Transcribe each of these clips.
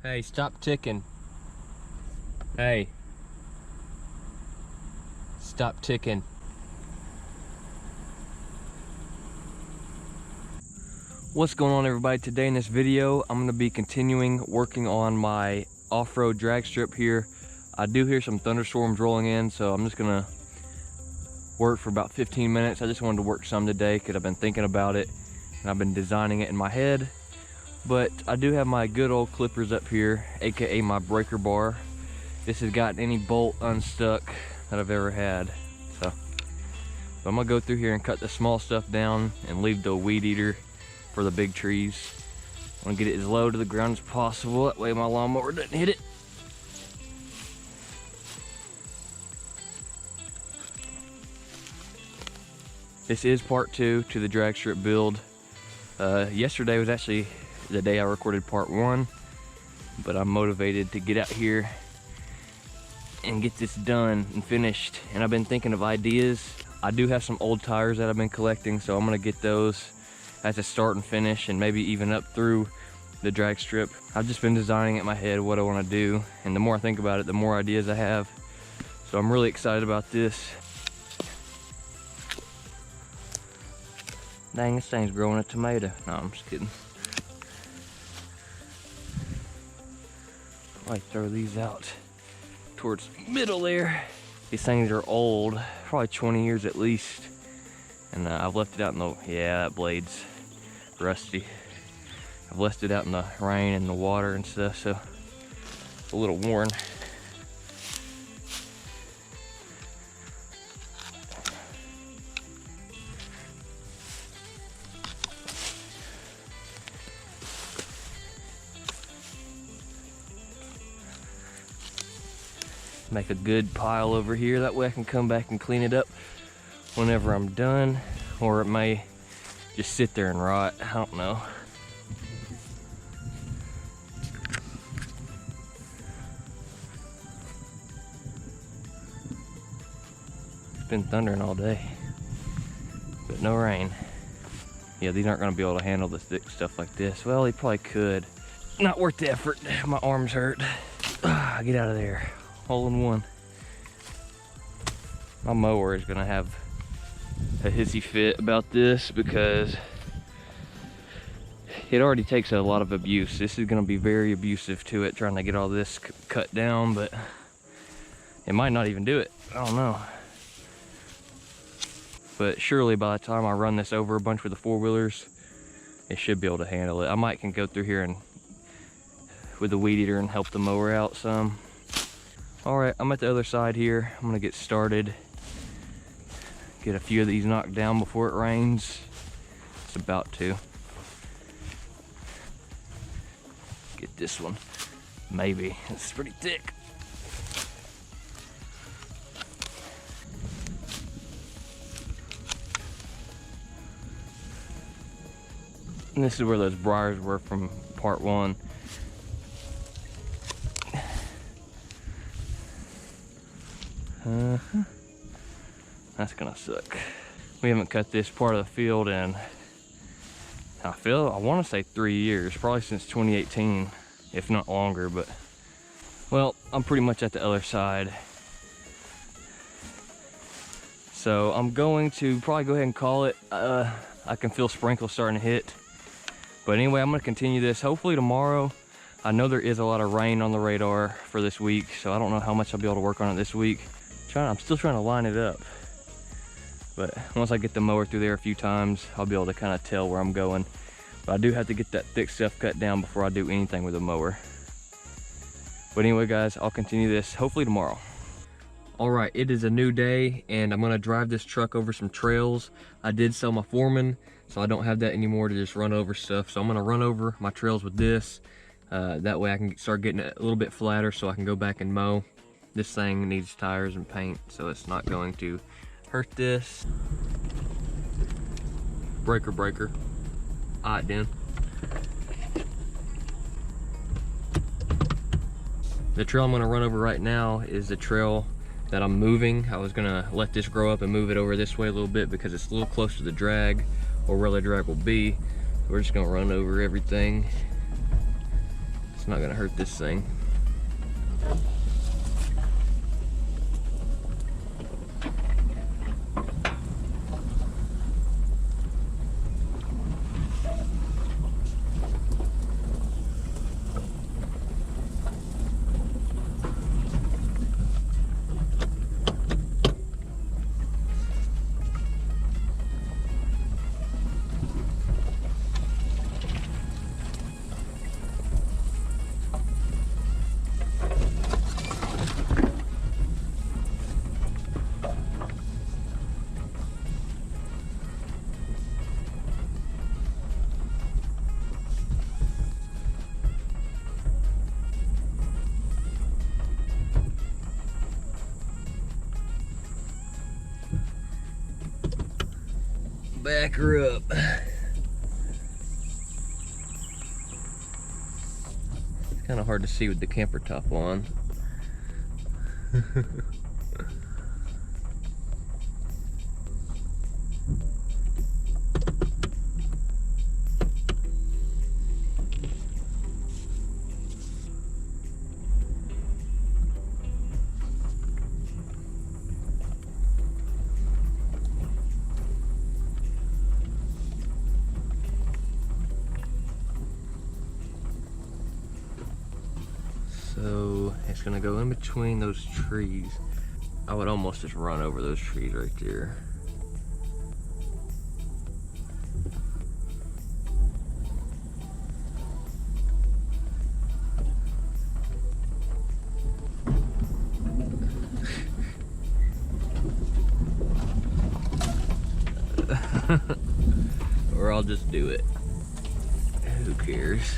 Hey, stop ticking. Hey. Stop ticking. What's going on, everybody? Today in this video, I'm going to be continuing working on my off-road drag strip here. I do hear some thunderstorms rolling in, so I'm just going to work for about 15 minutes. I just wanted to work some today because I've been thinking about it and I've been designing it in my head. But I do have my good old clippers up here, aka my breaker bar. This has gotten any bolt unstuck that I've ever had. So I'm gonna go through here and cut the small stuff down and leave the weed eater for the big trees. I want to get it as low to the ground as possible, that way my lawnmower doesn't hit it. This is part 2 to the drag strip build. Yesterday was actually the day I recorded part 1, but I'm motivated to get out here and get this done and finished. And I've been thinking of ideas. I do have some old tires that I've been collecting, so I'm gonna get those as a start and finish, and maybe even up through the drag strip. I've just been designing it in my head what I want to do, and the more I think about it, the more ideas I have. So I'm really excited about this. Dang, this thing's growing a tomato. No, I'm just kidding. I might throw these out towards the middle there. These things are old, probably 20 years at least. And I've left it out in the, yeah, that blade's rusty. I've left it out in the rain and the water and stuff, so it's a little worn. Make a good pile over here, that way I can come back and clean it up whenever I'm done, or it may just sit there and rot, I don't know. It's been thundering all day, but no rain. Yeah, these aren't gonna be able to handle the thick stuff like this. Well, they probably could. Not worth the effort, my arms hurt. Get out of there. Hole in one. My mower is gonna have a hissy fit about this because it already takes a lot of abuse. This is gonna be very abusive to it, trying to get all this cut down, but it might not even do it. I don't know. But surely by the time I run this over a bunch with the four-wheelers, it should be able to handle it. I might can go through here and with the weed eater and help the mower out some. All right, I'm at the other side here. I'm gonna get started. Get a few of these knocked down before it rains. It's about to. Get this one, maybe. It's pretty thick. And this is where those briars were from part 1. That's gonna suck. We haven't cut this part of the field in, I want to say 3 years, probably since 2018, if not longer. But well, I'm pretty much at the other side, so I'm going to probably go ahead and call it. I can feel sprinkles starting to hit, but anyway, I'm gonna continue this hopefully tomorrow. I know there is a lot of rain on the radar for this week, so I don't know how much I'll be able to work on it this week. I'm still trying to line it up, but once I get the mower through there a few times, I'll be able to kind of tell where I'm going. But I do have to get that thick stuff cut down before I do anything with the mower. But anyway, guys, I'll continue this hopefully tomorrow. All right, it is a new day, and I'm gonna drive this truck over some trails. I did sell my Foreman, so I don't have that anymore to just run over stuff. So I'm gonna run over my trails with this. That way I can start getting it a little bit flatter so I can go back and mow. This thing needs tires and paint, so it's not going to hurt this. Breaker. All right, then. The trail I'm gonna run over right now is the trail that I'm moving. I was gonna let this grow up and move it over this way a little bit because it's a little close to the drag, or where the drag will be. We're just gonna run over everything. It's not gonna hurt this thing. Back her up. It's kind of hard to see with the camper top on. So it's gonna go in between those trees. I would almost just run over those trees right there. Or I'll just do it. Who cares?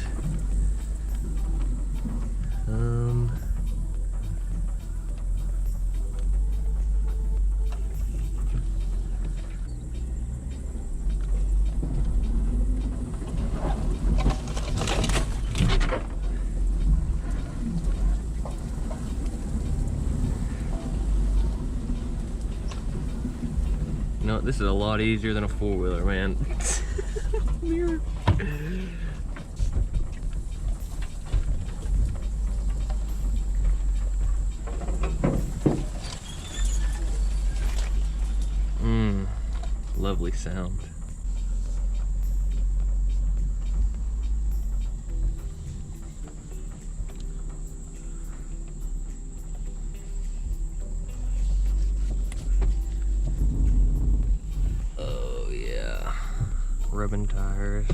No, this is a lot easier than a four-wheeler, man. Mirror. Lovely sound. Oh yeah, rubbing tires.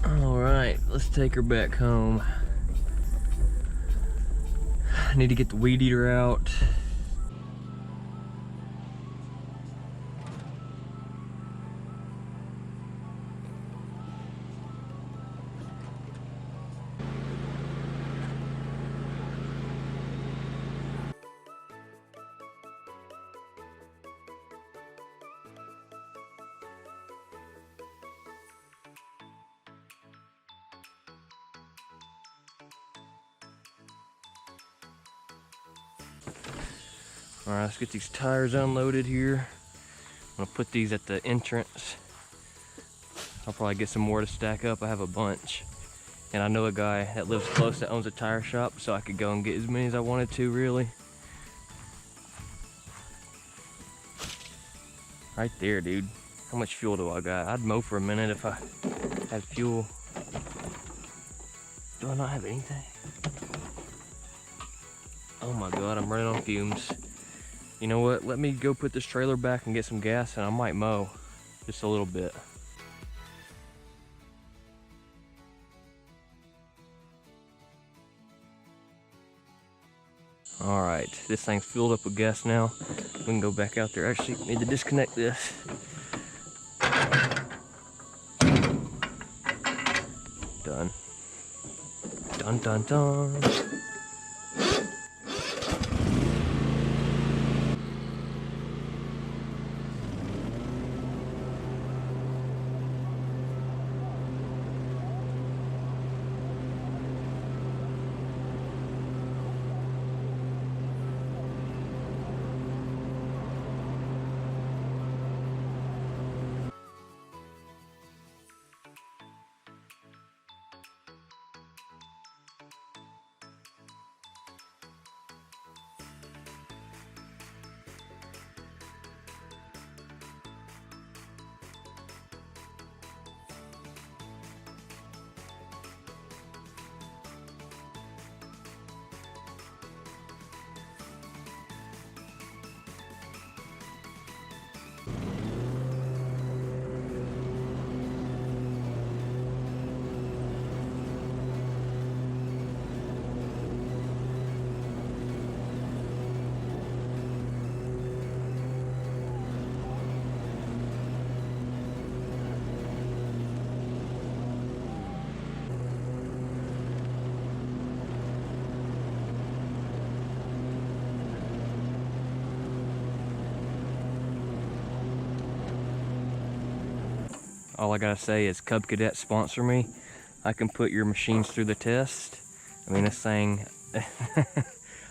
Alright, let's take her back home. I need to get the weed eater out. All right, let's get these tires unloaded here. I'm gonna put these at the entrance. I'll probably get some more to stack up. I have a bunch. And I know a guy that lives close that owns a tire shop, so I could go and get as many as I wanted to, really. Right there, dude. How much fuel do I got? I'd mow for a minute if I had fuel. Do I not have anything? Oh my God, I'm running on fumes. You know what? Let me go put this trailer back and get some gas, and I might mow just a little bit. All right, this thing's filled up with gas now. We can go back out there. Actually, need to disconnect this. Done. Dun dun dun. all I gotta say is Cub Cadet sponsor me. I can put your machines through the test. I mean, this thing,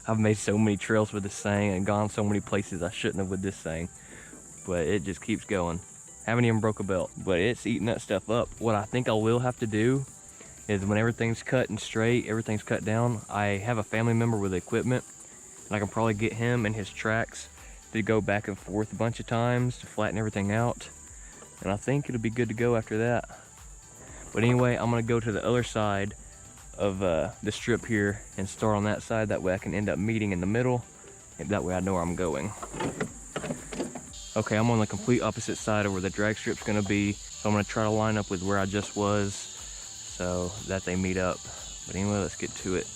I've made so many trails with this thing and gone so many places I shouldn't have with this thing, but it just keeps going. Haven't even broke a belt, but it's eating that stuff up. What I think I will have to do is when everything's cut and straight, everything's cut down, I have a family member with equipment, and I can probably get him and his tracks to go back and forth a bunch of times to flatten everything out, and I think it'll be good to go after that. But anyway, I'm gonna go to the other side of the strip here and start on that side. That way I can end up meeting in the middle, and that way I know where I'm going. Okay, I'm on the complete opposite side of where the drag strip's gonna be, so I'm gonna try to line up with where I just was so that they meet up. But anyway, let's get to it.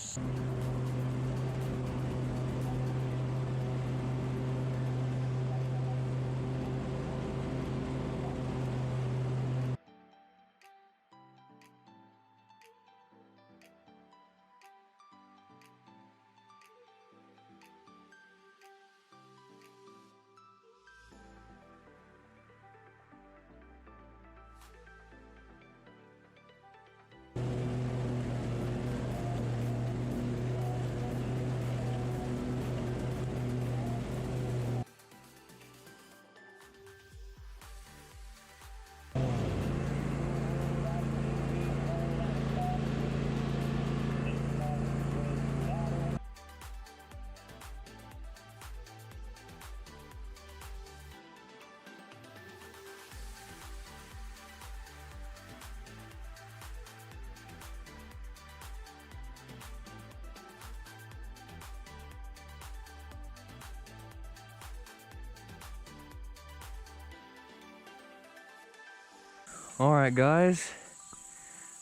Alright guys,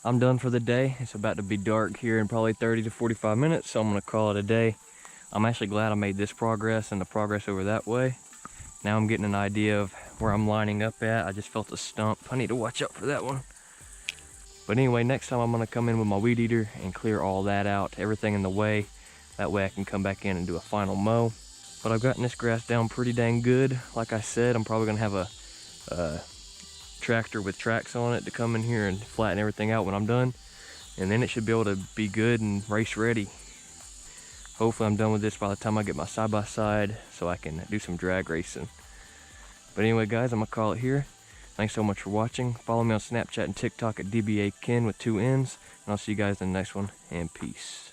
I'm done for the day. It's about to be dark here in probably 30 to 45 minutes, so I'm going to call it a day. I'm actually glad I made this progress and the progress over that way. Now I'm getting an idea of where I'm lining up at. I just felt a stump. I need to watch out for that one. But anyway, next time I'm going to come in with my weed eater and clear all that out, everything in the way. That way I can come back in and do a final mow. But I've gotten this grass down pretty dang good. Like I said, I'm probably going to have a tractor with tracks on it to come in here and flatten everything out when I'm done, and then it should be able to be good and race ready. Hopefully I'm done with this by the time I get my side-by-side so I can do some drag racing. But anyway guys, I'm gonna call it here. Thanks so much for watching. Follow me on Snapchat and TikTok at DBAKen with 2 N's, and I'll see you guys in the next one, and peace.